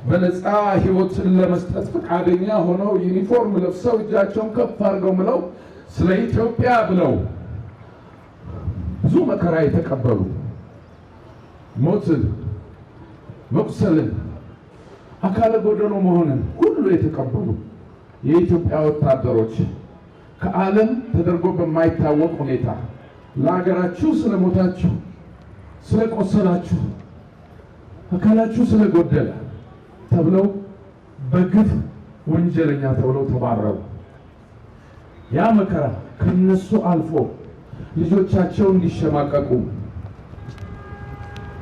በነፃ ህይወትን ለመስጠት ፈቃደኛ ሆነው ዩኒፎርም ለብሰው እጃቸውን ከፍ አድርገው ምለው ስለ ኢትዮጵያ ብለው ብዙ መከራ የተቀበሉ ሞትን፣ መቁሰልን፣ አካለ ጎደሎ መሆንን ሁሉ የተቀበሉ የኢትዮጵያ ወታደሮች ከዓለም ተደርጎ በማይታወቅ ሁኔታ ለሀገራችሁ ስለሞታችሁ፣ ስለቆሰላችሁ፣ አካላችሁ ስለጎደለ ተብለው በግፍ ወንጀለኛ ተብለው ተባረሩ። ያ መከራ ከነሱ አልፎ ልጆቻቸው እንዲሸማቀቁ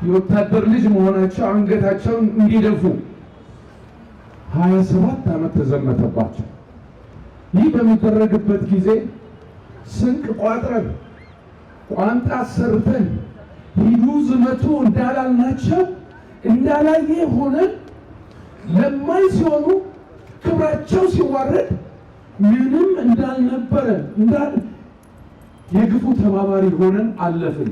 የወታደር ልጅ መሆናቸው አንገታቸውን እንዲደፉ 27 ዓመት ተዘመተባቸው። ይህ በሚደረግበት ጊዜ ስንቅ ቋጥረን ቋንጣ ሰርተን ሂዱ ዝመቱ እንዳላልናቸው እንዳላየ ሆነን ለማይ ሲሆኑ ክብራቸው ሲዋረድ ምንም እንዳልነበረ የግፉ ተባባሪ ሆነን አለፍን።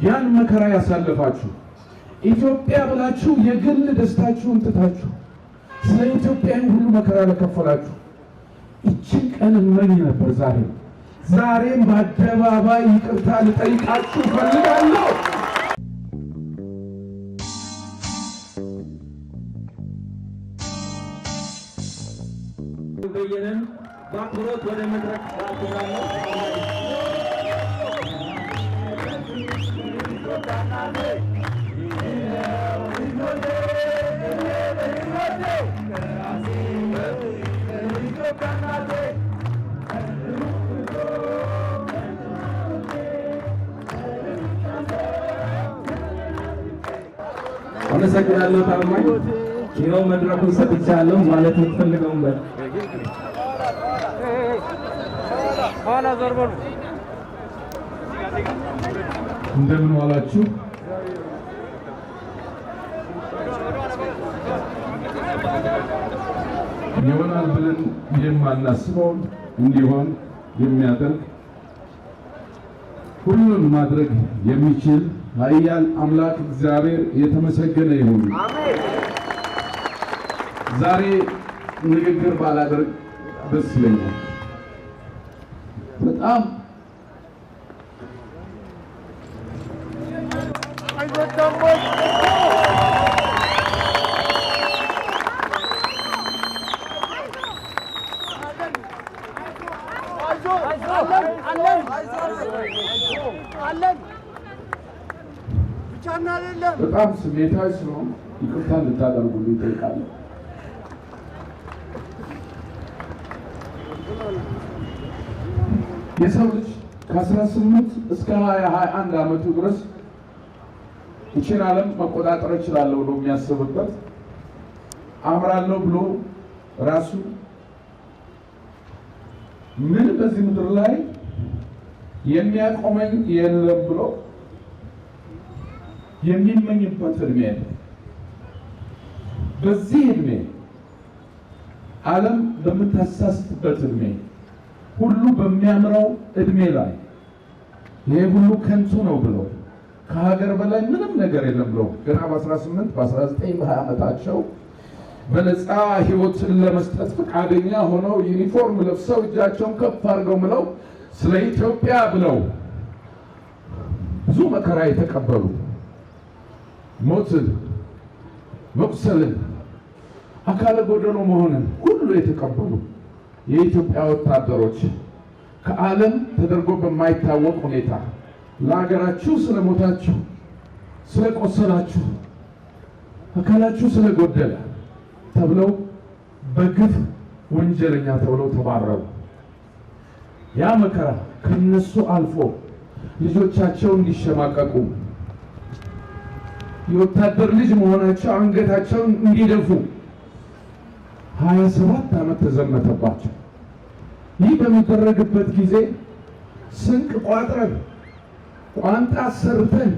ያን መከራ ያሳለፋችሁ ኢትዮጵያ ብላችሁ የግል ደስታችሁን ትታችሁ ስለ ኢትዮጵያን ሁሉ መከራ ለከፈላችሁ እችን ቀን እመኝ ነበር። ዛሬም በአደባባይ ይቅርታ ልጠይቃችሁ ፈልጋለሁ። በየነን በአክብሮት ወደ መድረክ አቀርባለሁ። አመሰግናለሁ። ታማኝ ይኸው መድረኩን ሰጥቻለሁ ማለት የምትፈልገውን በል። እንደምን ዋላችሁ? ይሆናል ብለን የማናስበውን እንዲሆን የሚያደርግ ሁሉን ማድረግ የሚችል ኃያል አምላክ እግዚአብሔር የተመሰገነ ይሁን። ዛሬ ንግግር ባላደርግ ደስ ይለኛል። በጣም በጣም ስሜታዊ ስለሆነ ይቅርታ እንድታደርጉልኝ እጠይቃለሁ። የሰው ልጅ ከ18 እስከ 21 ዓመቱ ድረስ ይህችን ዓለም መቆጣጠር እችላለሁ ብሎ የሚያስብበት አምራለሁ ብሎ ራሱ ምን በዚህ ምድር ላይ የሚያቆመኝ የለም ብሎ የሚመኝበት እድሜ ነው። በዚህ እድሜ ዓለም በምታሳስትበት እድሜ ሁሉ በሚያምረው እድሜ ላይ ይሄ ሁሉ ከንቱ ነው ብሎ ከሀገር በላይ ምንም ነገር የለም ብሎ ገና በ18 በ19 በ20 ዓመታቸው በነፃ ህይወትን ለመስጠት ፈቃደኛ ሆነው ዩኒፎርም ለብሰው እጃቸውን ከፍ አድርገው ምለው ስለ ኢትዮጵያ ብለው ብዙ መከራ የተቀበሉ ሞትን፣ መቁሰልን፣ አካለ ጎደሎ መሆንን ሁሉ የተቀበሉ የኢትዮጵያ ወታደሮች ከዓለም ተደርጎ በማይታወቅ ሁኔታ ለሀገራችሁ ስለሞታችሁ፣ ስለቆሰላችሁ፣ አካላችሁ ስለጎደለ ተብለው በግፍ ወንጀለኛ ተብለው ተባረሩ። ያ መከራ ከነሱ አልፎ ልጆቻቸው እንዲሸማቀቁ የወታደር ልጅ መሆናቸው አንገታቸውን እንዲደፉ 27 ዓመት ተዘመተባቸው። ይህ በሚደረግበት ጊዜ ስንቅ ቋጥረን ቋንጣ ሰርተን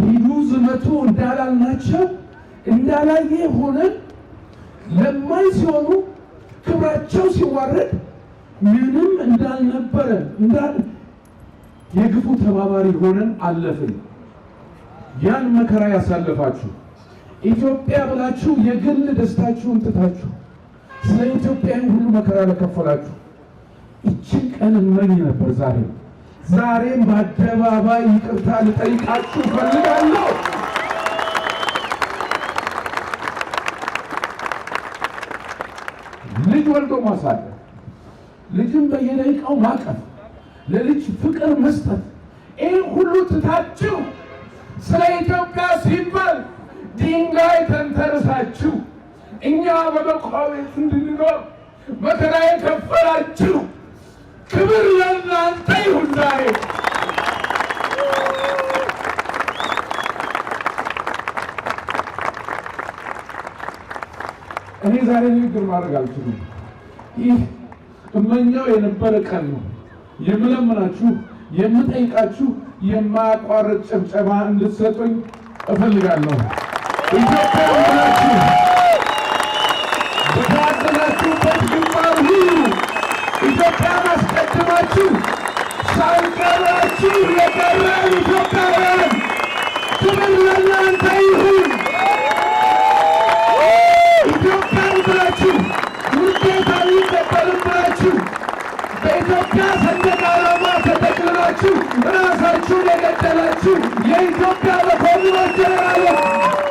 ሂዱ ዝመቱ እንዳላልናቸው እንዳላየ ሆነን ለማይ ሲሆኑ ክብራቸው ሲዋረድ ምንም እንዳልነበረ የግፉ ተባባሪ ሆነን አለፍን። ያን መከራ ያሳለፋችሁ ኢትዮጵያ ብላችሁ የግል ደስታችሁን ትታችሁ ስለ ኢትዮጵያ ሁሉ መከራ ለከፈላችሁ እችን ቀን እመኝ ነበር። ዛሬም በአደባባይ ይቅርታ ልጠይቃችሁ ፈልጋለሁ። ልጅ ወልዶ ማሳደግ፣ ልጅን በየደቂቃው ማቀፍ፣ ለልጅ ፍቅር መስጠት፣ ይህ ሁሉ ትታችሁ ስለ ኢትዮጵያ ሲባል ድንጋይ ተንተርሳችሁ እኛ በመቃወስ እንድንኖር መከራ የከፈላችሁ ክብር ለእናንተ ይሁን። ዛሬ እኔ ዛሬ ንግግር ማድረግ አልችልም። ይህ እመኛው የነበረ ቀን ነው። የምለምናችሁ የምጠይቃችሁ የማያቋርጥ ጭብጨባ እንድትሰጡኝ እፈልጋለሁ። ኢትዮጵያ ብላችሁ በታደላችሁበት ግንባር ሁሉ ኢትዮጵያን አስቀድማችሁ ሳልቀራችሁ የቀረን ኢትዮጵያውያን ክብር ለእናንተ ይሁን። ኢትዮጵያን ብላችሁ ውርደት አይቀበልም ብላችሁ በኢትዮጵያ ሰንደቅ ዓላማ ተጠቅልላችሁ ራሳችሁን የገደላችሁ የኢትዮጵያ መኮንኖች፣ ጀነራሎች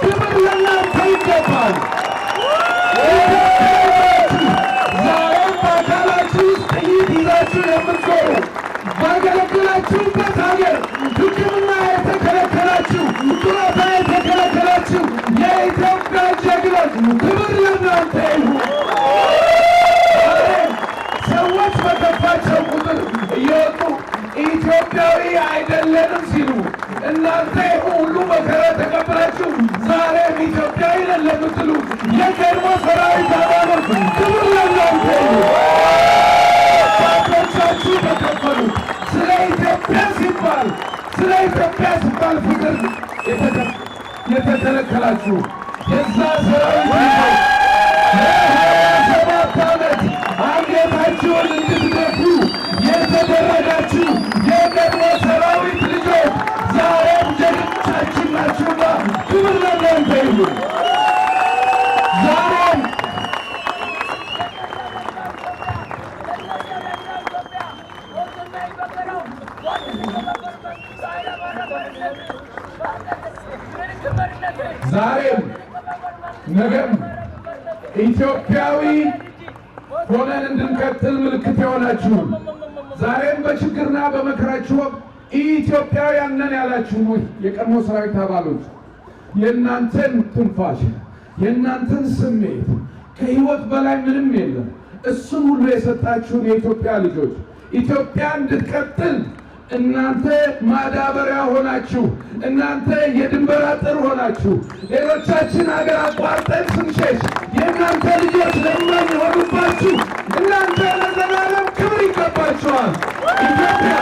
ክብር ለእናንተ ይገባል። ዛሬም በአካላችሁ ውስጥ ጥይት ይዛችሁ የምትዞሩ ባገለገላችሁበት ሀገር ሕክምና የተከለከላችሁ፣ ጡረታ የተከለከላችሁ የኢትዮጵያ ጀግኖች ክብር ለእናንተ ይሁን። ሰዎች በከፋቸው ቁጥር እየወጡ ኢትዮጵያዊ አይደለንም ሲሉ እናንተ ሁሉ መከራ ተቀብላችሁ ዛሬም ኢትዮጵያዊ ነን ለምትሉ የቀድሞ ሰራዊት አባሎች ክብር ለእናንተ ይሁን። አባቶቻችሁ በከፈሉት ስለ ኢትዮጵያ ሲባል ፍቅር የተከለከላችሁ የዛ ሰራዊት ለ27 ዓመት አንገታችሁን እንድትደፉ የተደረጋችሁ የቀድሞ ሰራዊት ልጆች ዛሬም ጀግኖቻችን ናችሁና ክብር ለእናንተ ይሁን። ዛሬም ነገም ኢትዮጵያዊ ሆነን እንድንቀጥል ምልክት የሆናችሁን ዛሬም በችግርና በመከራችሁ ወቅት ኢትዮጵያውያን ነን ያላችሁን ወይ የቀድሞ ሰራዊት አባሎች የእናንተን ትንፋሽ የእናንተን ስሜት ከህይወት በላይ ምንም የለም። እሱን ሁሉ የሰጣችሁን የኢትዮጵያ ልጆች ኢትዮጵያ እንድትቀጥል እናንተ ማዳበሪያ ሆናችሁ፣ እናንተ የድንበር አጥር ሆናችሁ፣ ሌሎቻችን ሀገር አቋርጠን ስንሸሽ የእናንተ ልጆች ለማኝ ሆኑባችሁ። እናንተ ለዘላለም ክብር ይገባችኋል። ኢትዮጵያ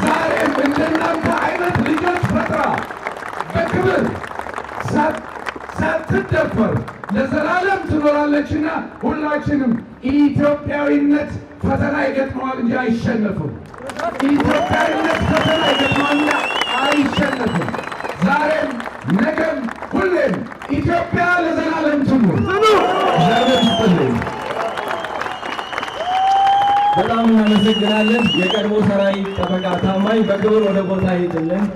ዛሬም እንደናንተ አይነት ልጆች ፈጥራ በክብር ሳትደፈር ለዘላለም ትኖራለችና ሁላችንም ኢትዮጵያዊነት ፈተና ይገጥመዋል እንጂ አይሸነፍም። ኢትዮጵያዊነት ፈተና ይገጥመዋልና አይሸነፍም። ዛሬም ነገም ሁሌም ኢትዮጵያ ለዘላለም ትኑር። በጣም እናመሰግናለን። የቀድሞ ሰራዊት ጠበቃ ታማኝ በክብር ወደ ቦታ ይጥልን።